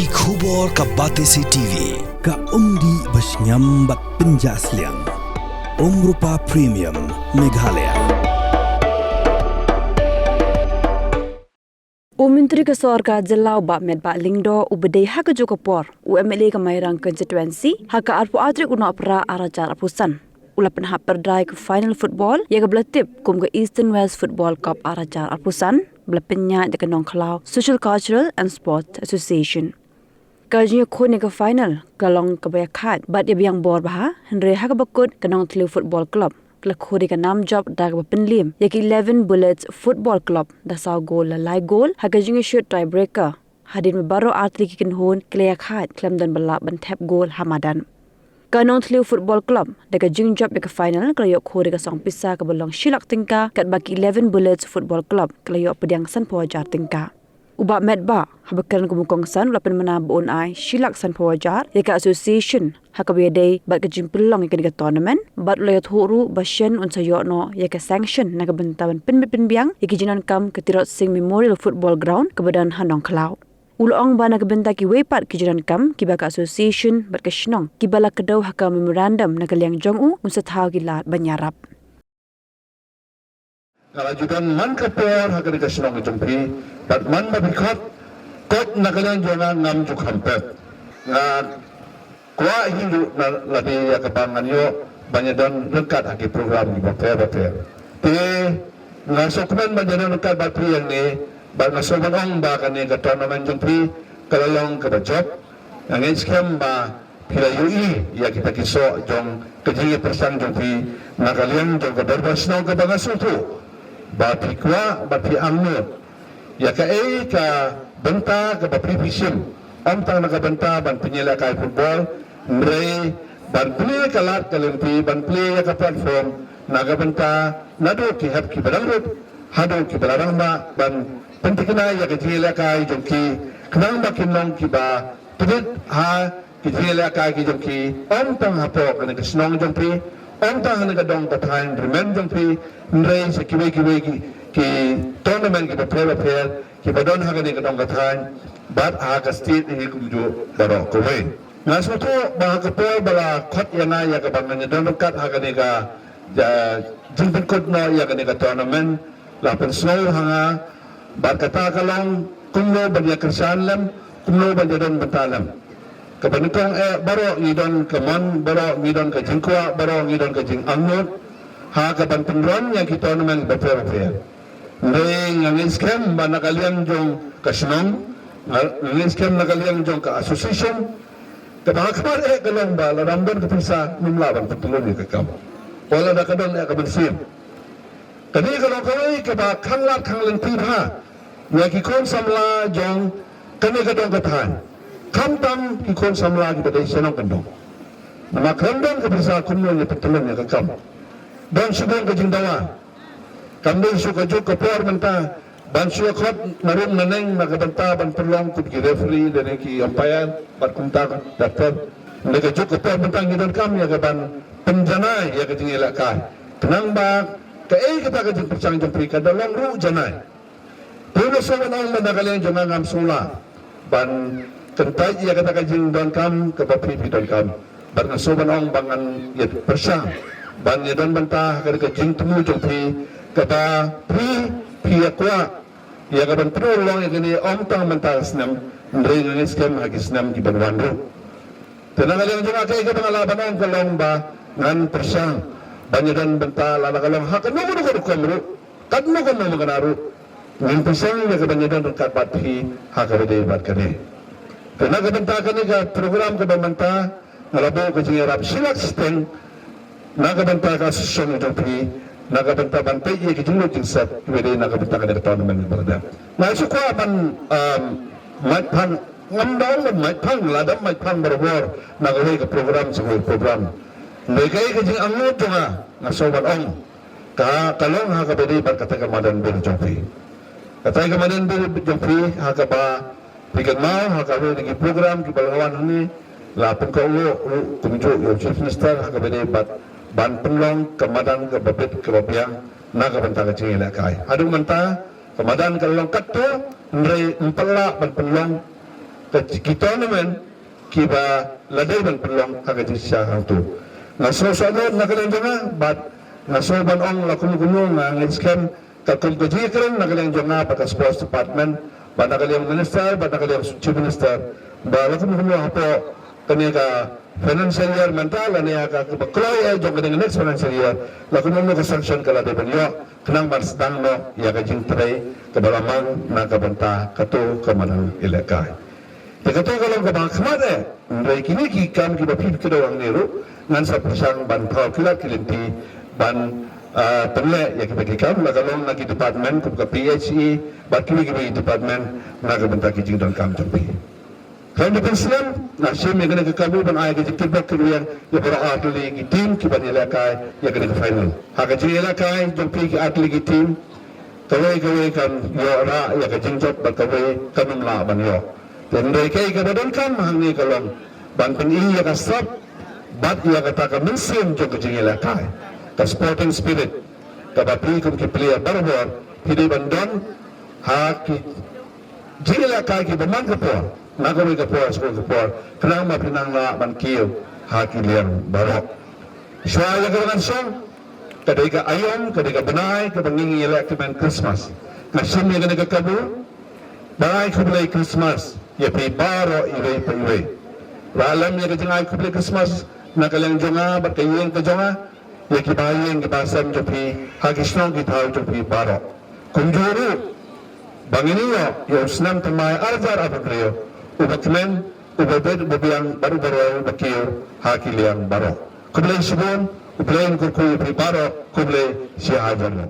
Ki khubor ka Batesi TV ka umdi basnyam bat penjaslian Rupa Premium Meghalaya. Menteri Kesorga Jelau Bak Medbak Lingdo ubedai haka Jokopor UMLA Kemairang Constituency haka arpu atrik una opera arajar apusan ula penhap perdai ke final football ya ke belatip kum ke Eastern West Football Cup arajar apusan belapenya de kenong Kelau Social Cultural and Sports Association. Kajnya khone ke final kalong kebayakat bat ya biang bor bah henry haka bakut kenong Telu Football Club kelakuri ka nam job dag penlim yaki 11 Bullets Football Club da saw goal la lai goal haga jinge shoot tiebreaker hadin baro atli kikin hon kleyak hat klem dan balap ban tap goal hamadan kanong Telu Football Club daga jing job ka final klayok khori ka song pisa ka bolong shilak tingka kat baki 11 Bullets Football Club klayok pediang san pawajar tingka Ubak medba habakan kumukong san lapan mana buon ai shilak san pawajar yaka association hakabiaday bat kajing pelong yaka diga tournament bat layat huru basyan unsa yokno yaka sanction naga bentaban pinbiang yaki jinan kam ketirot sing Memorial Football Ground kebadan Hanong Kelau ulong bana kebenta ki wepat ki jinan kam ki baka association bat kashnong ki bala kedau haka memorandum naga liang jongu unsa thau ki lat banyarap Kalajukan man kapor haka dika sinong jumpi bat man mabikot kot nakalang jona ngam juk hampet nga kwa hindu na ladi ya kapangan yo banyadon lekat haki program ni bater te nga sokmen banyadon lekat batri yang ni bat ngasoban ong ba kani ka tournament jumpi kalalong ka job yang iskem ba pila yui ya kita kiso jong kejingi persang jumpi nakalian jong ka darbas no ka bangasutu Bapi kuah, bapi angmut. Ya ka benta ka bapi pisim. Tang na ka benta ban penyela kai football. Mrei ban play kalat kalimpi ban play ka platform. Naga benta nado ki hap ki badangrut. Hado ki balarangma ban pentikina ya ka jela kai jongki. Kenang makin nong ki ba. Tudit ha ki jela kai ki jongki. Tang hapok kana ka snong jongpi. Tang na ka dong pathain remen jongpi. Mrei sa kiwe ki tournament ki prepare ki badon hagani ka dong kathan bat ha ka state ni kumjo baro ko we ngaso to ba ka po bala khot yana ya ka bangan don kat hagani ka jingpen kod no ya ka ni ka tournament la pen snow hanga bat kata kalong kumlo banya kersan lam kumlo banya don bentalam kabanitong baro ngidon kamon baro ngidon ka jingkwa baro ngidon ka jing angot ha ka bantenron yang kita tournament prepare Nang iskem ba nakaliang jong kasinong, nang iskem nakaliang jong ka association, kapag kalong ba laramdan kapisa numlaban patulong ni kakam. Wala na kadon kabansim. Kani kalong kawai kapag kanglat kanglan tiba, nga kikon samla jong kani kadong katahan. Kamtam kikon samla kibaday sinong kandong. Namakramdan kapisa kumulong ni patulong ni kakam. Don subong kajing dawa. Kami suka juga kapor menta bansu akot narung naneng nakabanta ban perlong kut ki referee dan ki umpire bat kunta doktor mereka juga kapor menta ngidon kami ya ban penjanai ya kajing elakkan tenang ba kita kajing percang jempri ka dalong ru janai puno so nang manakalian jangan ngam sula ban kentai ya kata kajing don kam ke papi don kam ban ngasoban ong bangan ya persang ban ya don banta ka kajing temu jempri kata pia kuat ya kapan terulong yang ini tang mental senam mereka ini skem lagi senam di Banwandu tenang kalian juga kayak pengalaman orang kalong ba ngan persang banyak dan bental ala kalong hakan mau nak kamru kan mau kan mau kenaru ngan persang ya kebanyak dan dekat pati hakan ada ibat kene tenang kebentar kene ke program kebentar ngalabu kecing Arab silak steng nak kebentar kasus song itu nakabenta bantai ye kijunglo jingsat wede nakabenta ka tournament berada na sukwa ban mai phang ngamdong mai phang ladam mai phang berbor nagawe ka program sebuah program mereka kijing angut tunga ngasobat ong ka kalong ha ka bede ban kata kamadan ber jompi kata kamadan ber jompi ha ka ba pikan mau ha ka we program ki balawan ni la pun ko kumjo yo chief minister ha ka bede ban penlong kemadan ke babit ke babiang naga benta ke cingila kai adu menta kemadan ke long katto nrei empela ban penlong kita naman kiba laday man pelong agad siya hang tu ngaso sanod nagalang jonga but ngaso banong lakum-kumong nga scam katum kajikan nagalang jonga pata sports department ba nagalang minister ba nagalang chief minister ba lakum-kumong hapo kaniya financial year mental ania ka bakloy jong kadang next financial year lakum-kumong ka sanction kala de banyo kenang barstang no ya kajing tray kabalamang nakabanta katu kamanang ilakay. Ikato kalau ke bangkamat mereka kini kikam kita pipik doang niru ngan sapasang ban pau kilat kilinti ban penle ya kita kikam lagalong lagi department ke PHE bat kini kita department naga bentak kijing dan kam jampi. Kalau depan Islam, nasib yang kena kekamu ban ayah kijing tibak keruyan ya para atlet tim kiban ilakai ya kena ke final. Hak kijing ilakai jampi ki atlet tim kawai kan yo ra ya kijing jot bat kawai kanum la ban yo. Dan mereka yang kebadankan mahang kalong banting iya kasap bat iya kata ka mensim jong kejingila kai ka sporting spirit ka bapi kum ki player barbor hidi bandon ha ki jingila kai ki baman kapor nagawi kapor skol kapor kenang mapinang la ban kiyo ha ki liang barok syaya ka song kadai ka ayom kadai ka benai ka bangingi elek ka ben Christmas kasim yang kena kabu bai kublai Christmas ya pi baro iwe pa iwe ralam ya kajang kublai Christmas nakalang jonga bat kayeng ka jonga ya kibayeng kibasam jo pi hagisno gitaw jo pi baro kunjuru banginiyo yo snam tamay arjar abadriyo ubakmen ubabed ubabiang baru-baru ubakiyo hakiliang baro kublai sibon kublai kurkuy pi baro kublai si hajarno